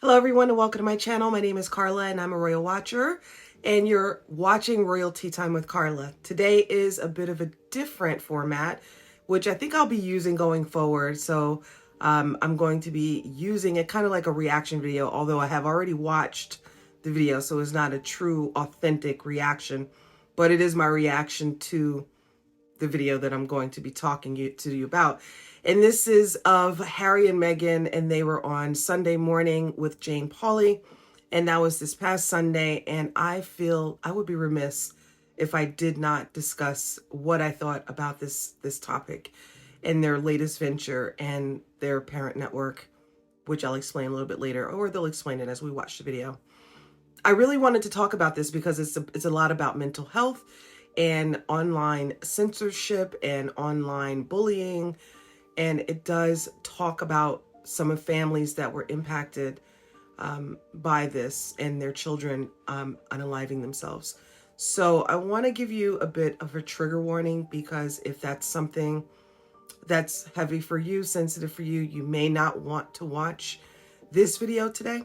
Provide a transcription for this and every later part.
Hello everyone and welcome to my channel. My name is Carla and I'm a royal watcher and you're watching Royalty Time with Carla. Today is a bit of a different format, which I think I'll be using going forward. So I'm going to be using it kind of like a reaction video, although I have already watched the video, so it's not a true authentic reaction, but it is my reaction to the video that I'm going to be talking to you about. And this is of Harry and Meghan, and they were on Sunday morning with Jane Pauley, and that was this past Sunday. And I feel I would be remiss if I did not discuss what I thought about this topic and their latest venture and their parent network, which I'll explain a little bit later, or they'll explain it as we watch the video. I really wanted to talk about this because it's a lot about mental health and online censorship and online bullying. And it does talk about some of families that were impacted by this and their children unaliving themselves. So I want to give you a bit of a trigger warning, because if that's something that's heavy for you, sensitive for you, you may not want to watch this video today.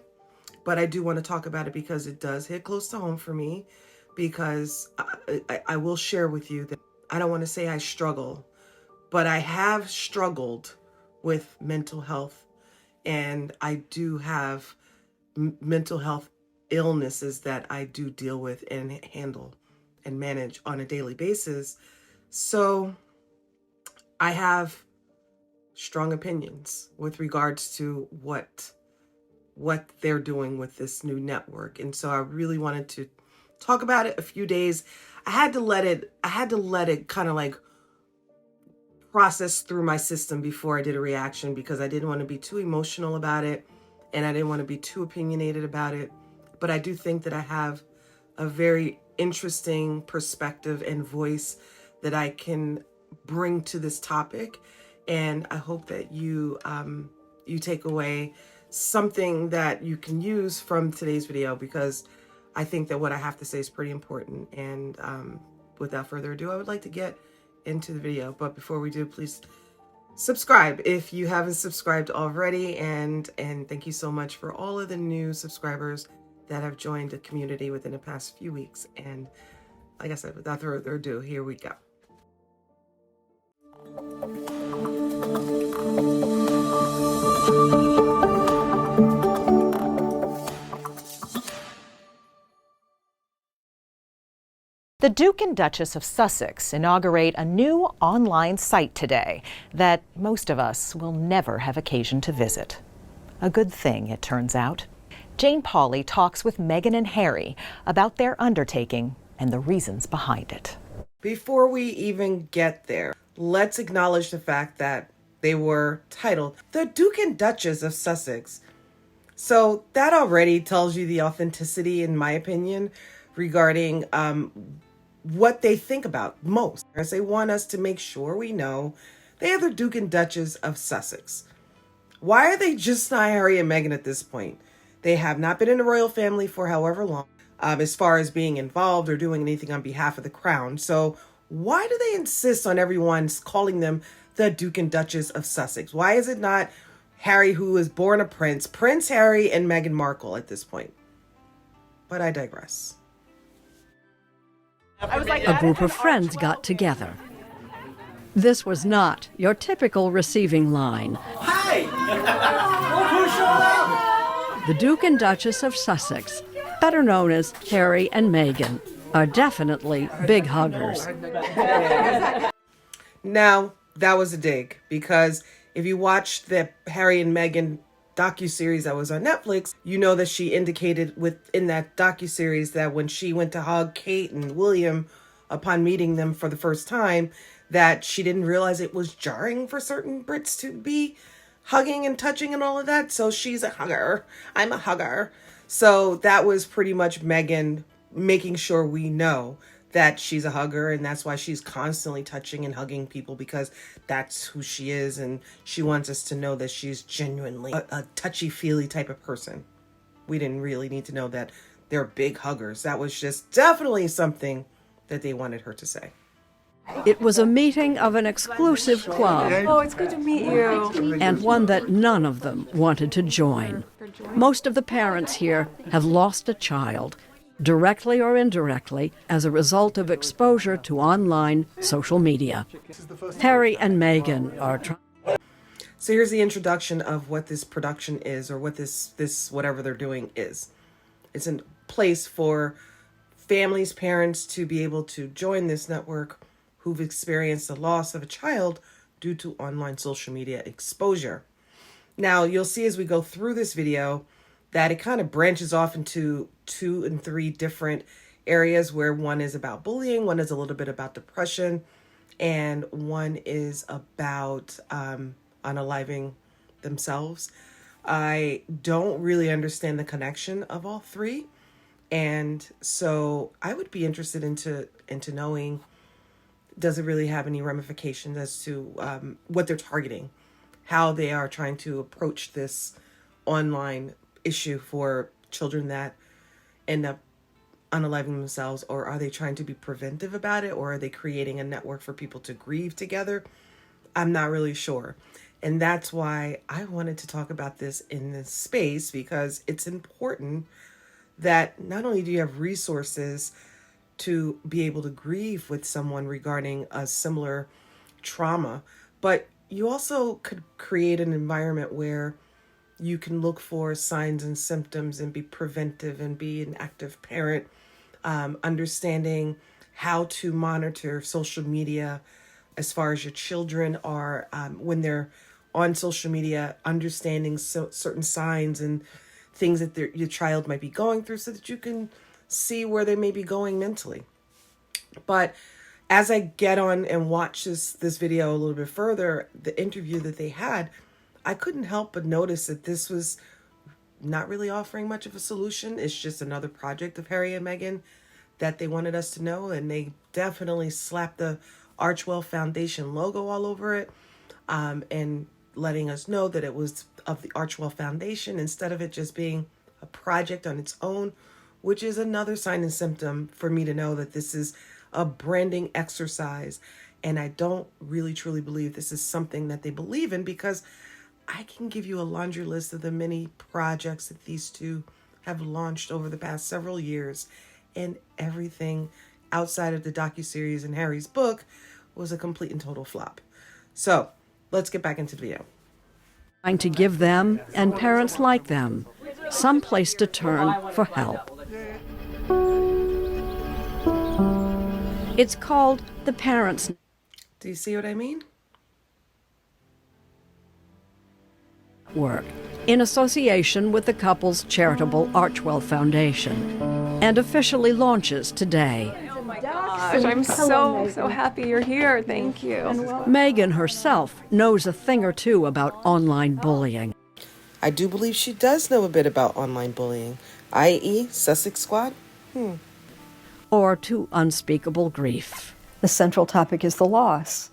But I do want to talk about it because it does hit close to home for me, because I will share with you that I don't want to say I struggle, but I have struggled with mental health, and I do have mental health illnesses that I do deal with and handle and manage on a daily basis. So I have strong opinions with regards to what they're doing with this new network. And so I really wanted to talk about it a few days. I had to let it kind of like process through my system before I did a reaction, because I didn't want to be too emotional about it and I didn't want to be too opinionated about it. But I do think that I have a very interesting perspective and voice that I can bring to this topic. And I hope that you take away something that you can use from today's video, because I think that what I have to say is pretty important. And without further ado, I would like to get into the video. But before we do, please subscribe if you haven't subscribed already, and thank you so much for all of the new subscribers that have joined the community within the past few weeks. And like I said, without further ado, here we go. The Duke and Duchess of Sussex inaugurate a new online site today that most of us will never have occasion to visit. A good thing, it turns out. Jane Pauley talks with Meghan and Harry about their undertaking and the reasons behind it. Before we even get there, let's acknowledge the fact that they were titled the Duke and Duchess of Sussex. So that already tells you the authenticity, in my opinion, regarding what they think about most. As they want us to make sure we know they are the Duke and Duchess of Sussex. Why are they just not Harry and Meghan at this point? They have not been in the royal family for however long, as far as being involved or doing anything on behalf of the crown. So why do they insist on everyone's calling them the Duke and Duchess of Sussex? Why is it not Harry, who is born a prince, Prince Harry, and Meghan Markle at this point? But I digress. A group of friends got together. This was not your typical receiving line. Hi! The Duke and Duchess of Sussex, better known as Harry and Meghan, are definitely big huggers. Now, that was a dig, because if you watched the Harry and Meghan docuseries that was on Netflix, you know that she indicated within that docuseries that when she went to hug Kate and William upon meeting them for the first time, that she didn't realize it was jarring for certain Brits to be hugging and touching and all of that. So she's a hugger. I'm a hugger. So that was pretty much Meghan making sure we know that she's a hugger, and that's why she's constantly touching and hugging people, because that's who she is, and she wants us to know that she's genuinely a touchy-feely type of person. We didn't really need to know that they're big huggers. That was just definitely something that they wanted her to say. It was a meeting of an exclusive club. Oh, it's good to meet you. And one that none of them wanted to join. Most of the parents here have lost a child, directly or indirectly, as a result of exposure to online social media. Harry and Meghan are trying. So here's the introduction of what this production is, or what this whatever they're doing is. It's a place for families, parents to be able to join this network who've experienced the loss of a child due to online social media exposure. Now, you'll see as we go through this video that it kind of branches off into 2 and 3 different areas, where one is about bullying, one is a little bit about depression, and one is about unaliving themselves. I don't really understand the connection of all 3. And so I would be interested into knowing, does it really have any ramifications as to what they're targeting, how they are trying to approach this online issue for children that end up unaliving themselves, or are they trying to be preventive about it, or are they creating a network for people to grieve together? I'm not really sure. And that's why I wanted to talk about this in this space, because it's important that not only do you have resources to be able to grieve with someone regarding a similar trauma, but you also could create an environment where you can look for signs and symptoms and be preventive and be an active parent, understanding how to monitor social media as far as your children are, when they're on social media, understanding certain signs and things that your child might be going through, so that you can see where they may be going mentally. But as I get on and watch this video a little bit further, the interview that they had, I couldn't help but notice that this was not really offering much of a solution. It's just another project of Harry and Meghan that they wanted us to know, and they definitely slapped the Archwell Foundation logo all over it, and letting us know that it was of the Archwell Foundation instead of it just being a project on its own, which is another sign and symptom for me to know that this is a branding exercise. And I don't really truly believe this is something that they believe in, because I can give you a laundry list of the many projects that these two have launched over the past several years, and everything outside of the docuseries and Harry's book was a complete and total flop. So let's get back into the video. Trying to give them, and parents like them, some place to turn for help. It's called the Parents Do you see what I mean? Network, in association with the couple's charitable Archwell Foundation, and officially launches today. Gosh, I'm so happy you're here. Thank you. Meghan herself knows a thing or two about online bullying. I do believe she does know a bit about online bullying, i.e. Sussex Squad. Or to unspeakable grief. The central topic is the loss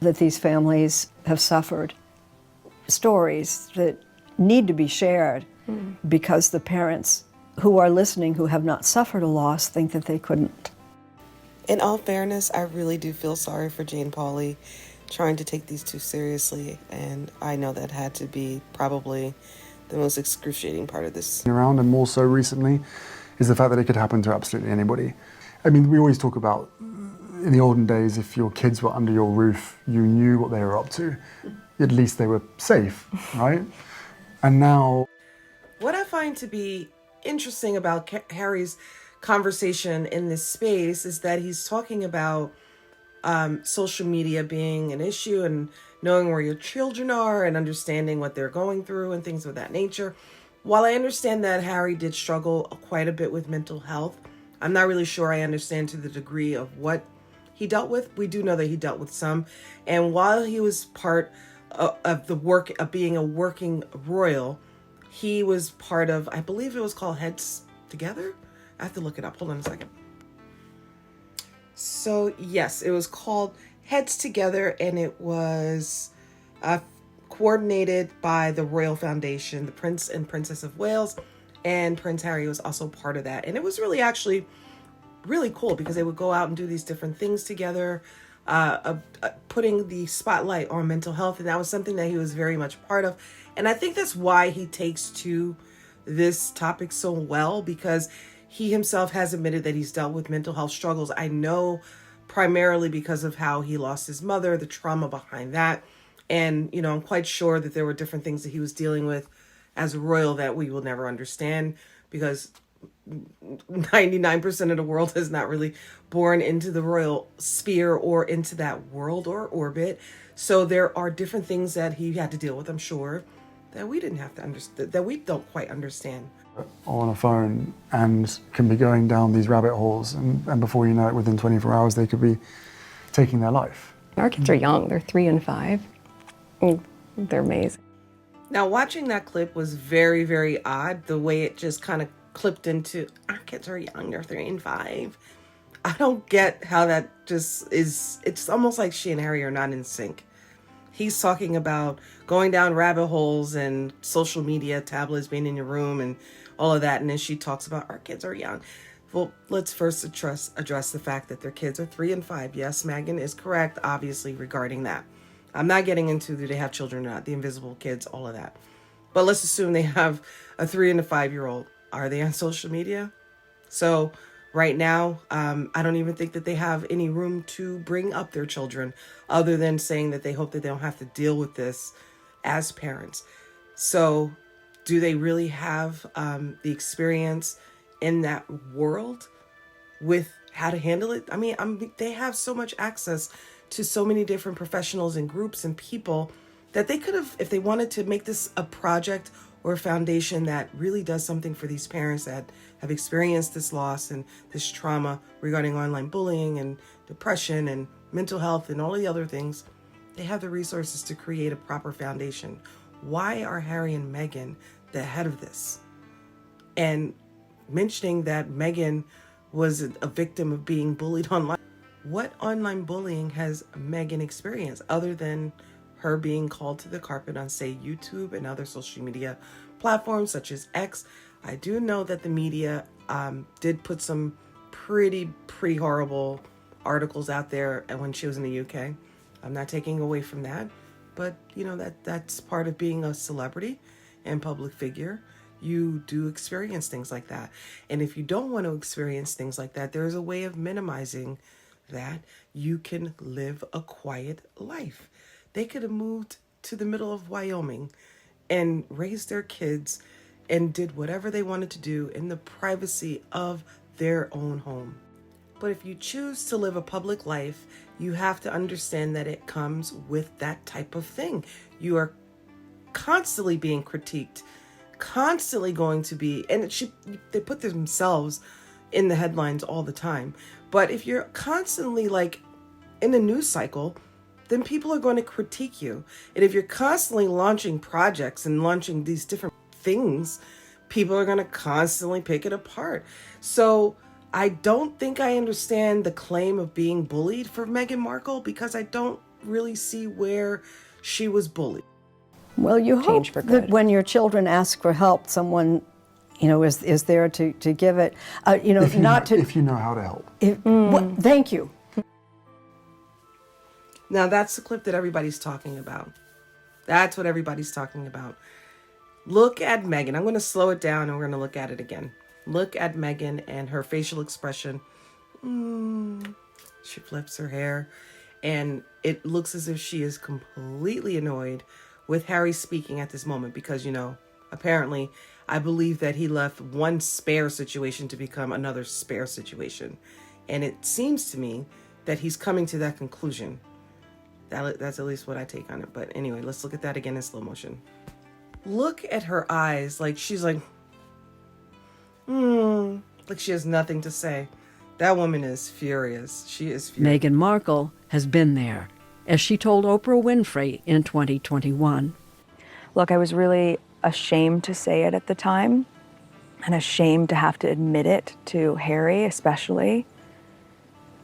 that these families have suffered. Stories that need to be shared because the parents who are listening who have not suffered a loss think that they couldn't. In all fairness, I really do feel sorry for Jane Pauley trying to take these two seriously, and I know that had to be probably the most excruciating part of this. Around, and more so recently, is the fact that it could happen to absolutely anybody. I mean, we always talk about, in the olden days, if your kids were under your roof, you knew what they were up to. At least they were safe, right? And now... What I find to be interesting about Harry's conversation in this space is that he's talking about social media being an issue and knowing where your children are and understanding what they're going through and things of that nature. While I understand that Harry did struggle quite a bit with mental health, I'm not really sure I understand to the degree of what he dealt with. We do know that he dealt with some. And while he was part of the work of being a working royal, he was part of, I believe it was called Heads Together. I have to look it up. Hold on a second. So yes, it was called Heads Together, and it was coordinated by the Royal Foundation, the Prince and Princess of Wales, and Prince Harry was also part of that. And it was really actually really cool because they would go out and do these different things together. putting the spotlight on mental health, and that was something that he was very much part of. And I think that's why he takes to this topic so well, because he himself has admitted that he's dealt with mental health struggles. I know primarily because of how he lost his mother, the trauma behind that. And, you know, I'm quite sure that there were different things that he was dealing with as a royal that we will never understand, because 99% of the world is not really born into the royal sphere or into that world or orbit. So there are different things that he had to deal with, I'm sure, that we didn't have to understand, that we don't quite understand. On a phone and can be going down these rabbit holes, and before you know it, within 24 hours, they could be taking their life. Our kids are young. They're 3 and 5. They're amazing. Now, watching that clip was very, very odd. The way it just kind of clipped into, our kids are young, they're 3 and 5. I don't get how that just is. It's almost like she and Harry are not in sync. He's talking about going down rabbit holes and social media, tablets being in your room and all of that. And then she talks about our kids are young. Well, let's first address the fact that their kids are 3 and 5. Yes, Meghan is correct, obviously, regarding that. I'm not getting into do they have children or not, the invisible kids, all of that. But let's assume they have a 3 and a 5-year-old. Are they on social media? So right now, I don't even think that they have any room to bring up their children, other than saying that they hope that they don't have to deal with this as parents. So do they really have the experience in that world with how to handle it? I mean, they have so much access to so many different professionals and groups and people that they could have, if they wanted to make this a project or a foundation that really does something for these parents that have experienced this loss and this trauma regarding online bullying and depression and mental health and all the other things, they have the resources to create a proper foundation. Why are Harry and Meghan the head of this? And mentioning that Meghan was a victim of being bullied online. What online bullying has Meghan experienced other than her being called to the carpet on, say, YouTube and other social media platforms such as X? I do know that the media did put some pretty horrible articles out there when she was in the UK. I'm not taking away from that, but you know, that's part of being a celebrity and public figure. You do experience things like that. And if you don't want to experience things like that, there is a way of minimizing that. You can live a quiet life. They could have moved to the middle of Wyoming and raised their kids and did whatever they wanted to do in the privacy of their own home. But if you choose to live a public life, you have to understand that it comes with that type of thing. You are constantly being critiqued, constantly going to be, and they put themselves in the headlines all the time. But if you're constantly like in a news cycle, then people are going to critique you. And if you're constantly launching projects and launching these different things, people are going to constantly pick it apart. So I don't think I understand the claim of being bullied for Meghan Markle, because I don't really see where she was bullied. Well, you hope Change for that good. when your children ask for help, someone, you know, is there to give it. You know, If you not know, to. if you know how to help. Thank you. Now that's the clip that everybody's talking about. That's what everybody's talking about. Look at Meghan. I'm going to slow it down and we're going to look at it again. Look at Meghan and her facial expression. She flips her hair and it looks as if she is completely annoyed with Harry speaking at this moment, because, you know, apparently I believe that he left one spare situation to become another spare situation. And it seems to me that he's coming to that conclusion. That's at least what I take on it. But anyway, let's look at that again in slow motion. Look at her eyes, like she's like, like she has nothing to say. That woman is furious. She is furious. Meghan Markle has been there, as she told Oprah Winfrey in 2021. Look, I was really ashamed to say it at the time, and ashamed to have to admit it to Harry, especially,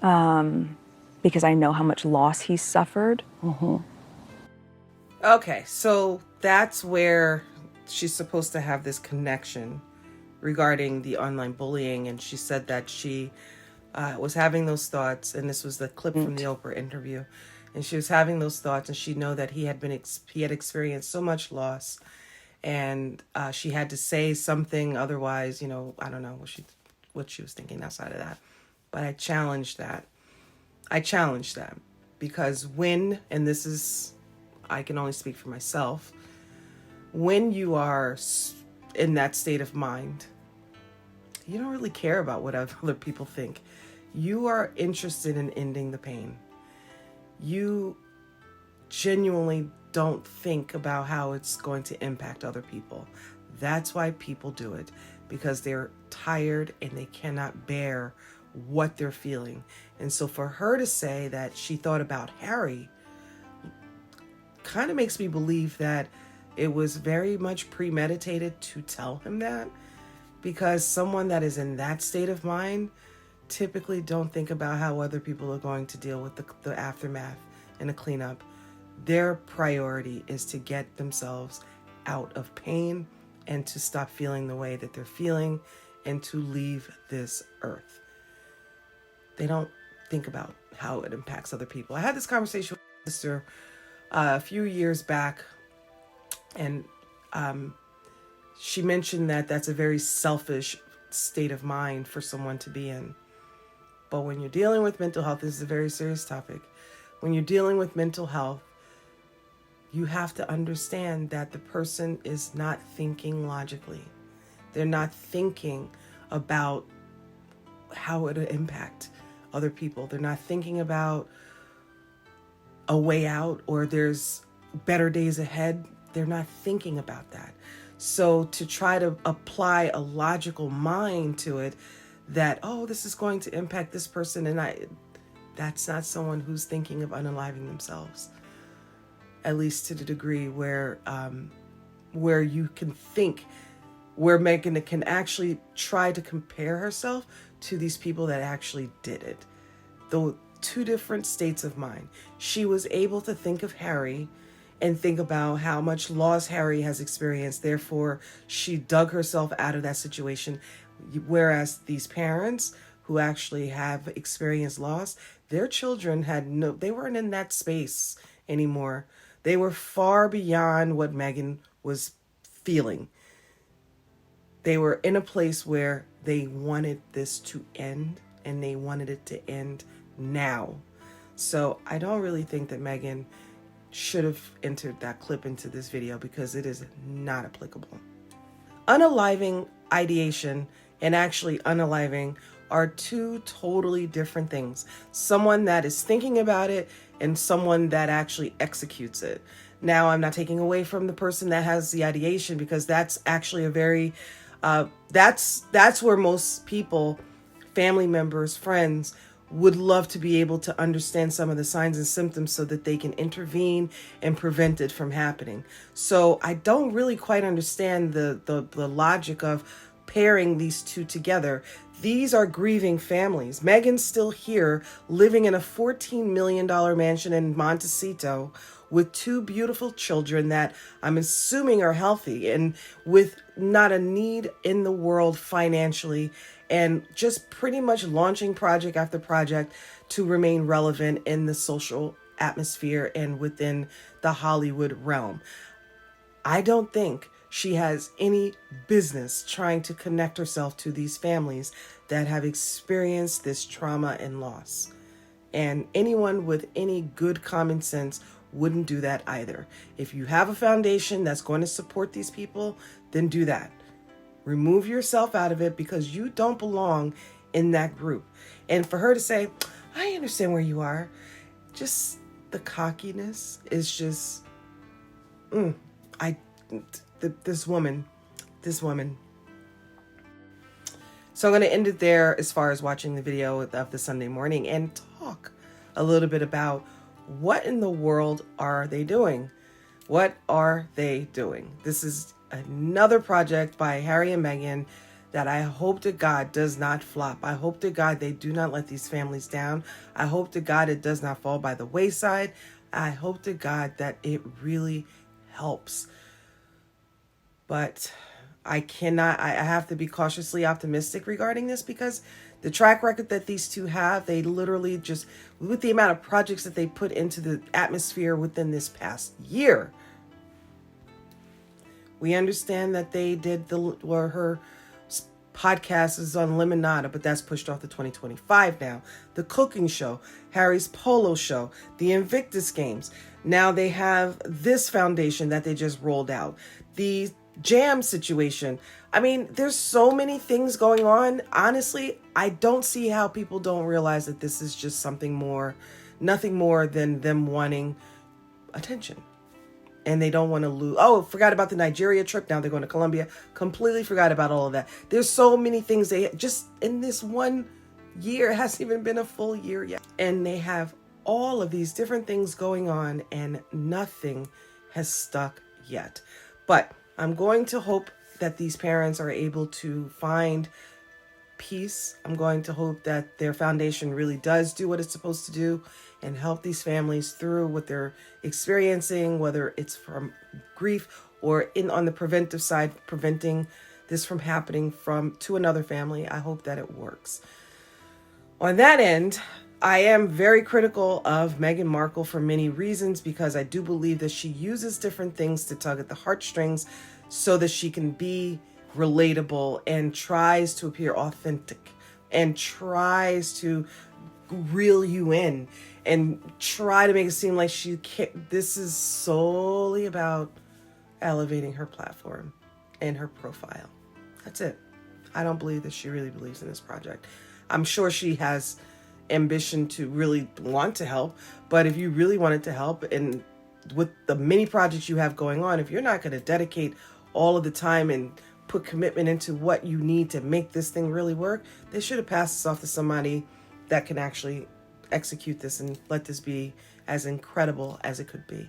because I know how much loss he's suffered. Okay, so that's where she's supposed to have this connection regarding the online bullying, and she said that she was having those thoughts, and this was the clip from the Oprah interview, and she was having those thoughts, and she know that he had experienced so much loss, and she had to say something, otherwise, you know, I don't know what she was thinking outside of that, but I challenged that. Because when, and this is, I can only speak for myself, when you are in that state of mind, you don't really care about what other people think. You are interested in ending the pain. You genuinely don't think about how it's going to impact other people. That's why people do it, because they're tired and they cannot bear what they're feeling. And so for her to say that she thought about Harry kind of makes me believe that it was very much premeditated to tell him that, because someone that is in that state of mind typically don't think about how other people are going to deal with the aftermath and the cleanup. Their priority is to get themselves out of pain and to stop feeling the way that they're feeling and to leave this earth. They don't think about how it impacts other people. I had this conversation with my sister a few years back, and she mentioned that that's a very selfish state of mind for someone to be in. But when you're dealing with mental health, this is a very serious topic. When you're dealing with mental health, you have to understand that the person is not thinking logically. They're not thinking about how it'll impact other people. They're not thinking about a way out or there's better days ahead. They're not thinking about that. So to try to apply a logical mind to it, that, oh, this is going to impact this person, and that's not someone who's thinking of unaliving themselves. At least to the degree where you can think, where Meghan can actually try to compare herself to these people that actually did it. The two different states of mind. She was able to think of Harry and think about how much loss Harry has experienced. Therefore, she dug herself out of that situation. Whereas these parents who actually have experienced loss, their children they weren't in that space anymore. They were far beyond what Meghan was feeling. They were in a place where they wanted this to end, and they wanted it to end now. So I don't really think that Meghan should have entered that clip into this video, because it is not applicable. Unaliving ideation and actually unaliving are two totally different things. Someone that is thinking about it and someone that actually executes it. Now, I'm not taking away from the person that has the ideation, because that's actually a very, that's where most people, family members, friends, would love to be able to understand some of the signs and symptoms so that they can intervene and prevent it from happening. So I don't really quite understand the logic of pairing these two together. These are grieving families. Meghan's still here, living in a $14 million mansion in Montecito with two beautiful children that I'm assuming are healthy and with not a need in the world financially, and just pretty much launching project after project to remain relevant in the social atmosphere and within the Hollywood realm. I don't think she has any business trying to connect herself to these families that have experienced this trauma and loss. And anyone with any good common sense wouldn't do that either. If you have a foundation that's going to support these people, then do that. Remove yourself out of it, because you don't belong in that group. And for her to say, I understand where you are, just the cockiness is just, this woman. So I'm going to end it there as far as watching the video of the Sunday morning and talk a little bit about what in the world are they doing? What are they doing? This is another project by Harry and Meghan that I hope to God does not flop. I hope to God they do not let these families down. I hope to God it does not fall by the wayside. I hope to God that it really helps. But I have to be cautiously optimistic regarding this because the track record that these two have, they literally just, with the amount of projects that they put into the atmosphere within this past year. We understand that they did her podcast is on Limonada, but that's pushed off to 2025 now. The cooking show, Harry's polo show, the Invictus Games. Now they have this foundation that they just rolled out. The jam situation. I mean, there's so many things going on. Honestly, I don't see how people don't realize that this is just something more, nothing more than them wanting attention. And they don't want to lose. Oh, forgot about the Nigeria trip. Now they're going to Colombia. Completely forgot about all of that. There's so many things they just in this one year. It hasn't even been a full year yet. And they have all of these different things going on and nothing has stuck yet. But I'm going to hope that these parents are able to find peace. I'm going to hope that their foundation really does do what it's supposed to do and help these families through what they're experiencing, whether it's from grief or on the preventive side, preventing this from happening to another family. I hope that it works. On that end, I am very critical of Meghan Markle for many reasons because I do believe that she uses different things to tug at the heartstrings so that she can be relatable and tries to appear authentic and tries to reel you in and try to make it seem like she can't. This is solely about elevating her platform and her profile. That's it. I don't believe that she really believes in this project. I'm sure she has ambition to really want to help, but if you really wanted to help and with the many projects you have going on, if you're not going to dedicate all of the time and put commitment into what you need to make this thing really work, they should have passed this off to somebody that can actually execute this and let this be as incredible as it could be.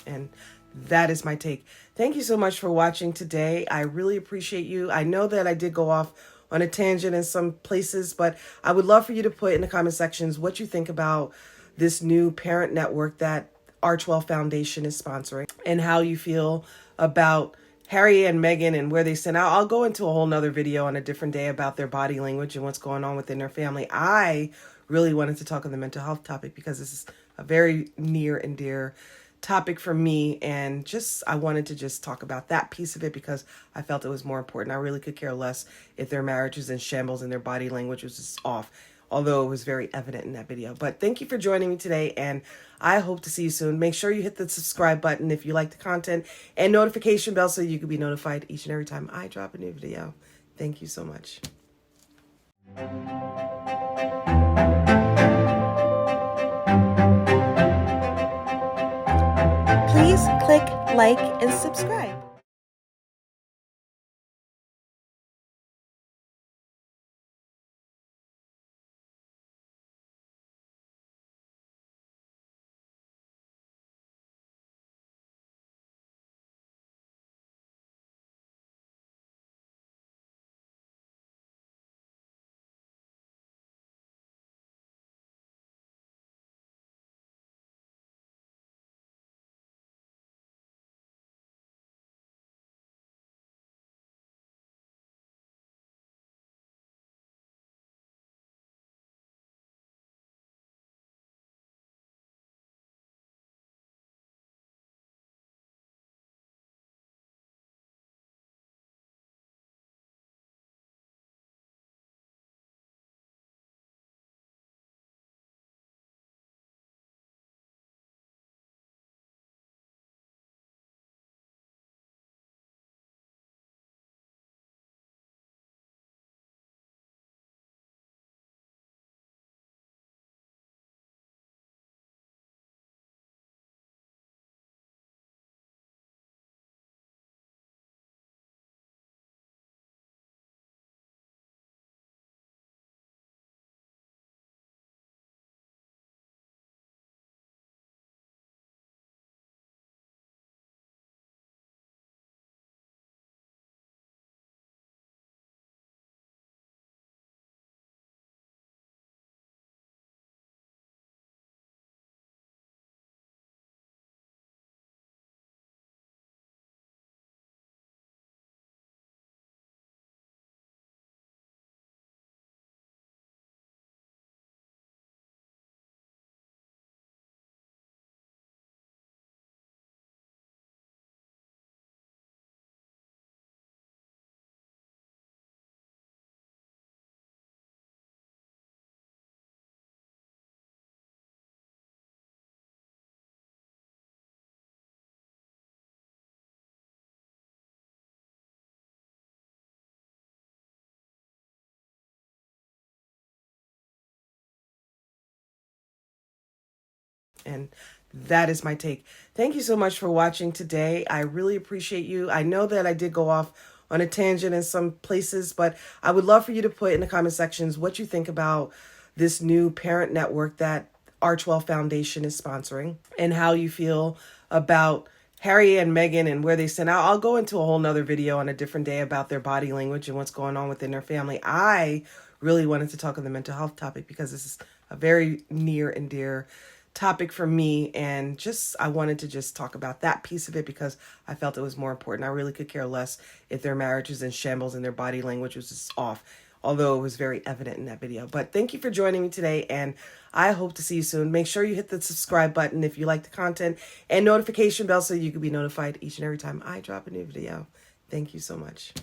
And that is my take. Thank you so much for watching today. I really appreciate you. I know that I did go off on a tangent in some places, but I would love for you to put in the comment sections what you think about this new parent network that Archwell Foundation is sponsoring and how you feel about Harry and Meghan and where they stand. I'll go into a whole nother video on a different day about their body language and what's going on within their family. I really wanted to talk on the mental health topic because this is a very near and dear topic for me, and I wanted to just talk about that piece of it because I felt it was more important. I really could care less if their marriage was in shambles and their body language was just off, although it was very evident in that video. But thank you for joining me today, and I hope to see you soon. Make sure you hit the subscribe button if you like the content and notification bell so you can be notified each and every time I drop a new video. Thank you so much. Please click like and subscribe. And that is my take. Thank you so much for watching today. I really appreciate you. I know that I did go off on a tangent in some places, but I would love for you to put in the comment sections what you think about this new parent network that Archwell Foundation is sponsoring, and how you feel about Harry and Meghan and where they stand. I'll go into a whole nother video on a different day about their body language and what's going on within their family. I really wanted to talk on the mental health topic because this is a very near and dear topic for me, and I wanted to just talk about that piece of it because I felt it was more important. I really could care less if their marriage is in shambles and their body language was just off, although it was very evident in that video. But thank you for joining me today, and I hope to see you soon. Make sure you hit the subscribe button if you like the content, and notification bell so you can be notified each and every time I drop a new video. Thank you so much.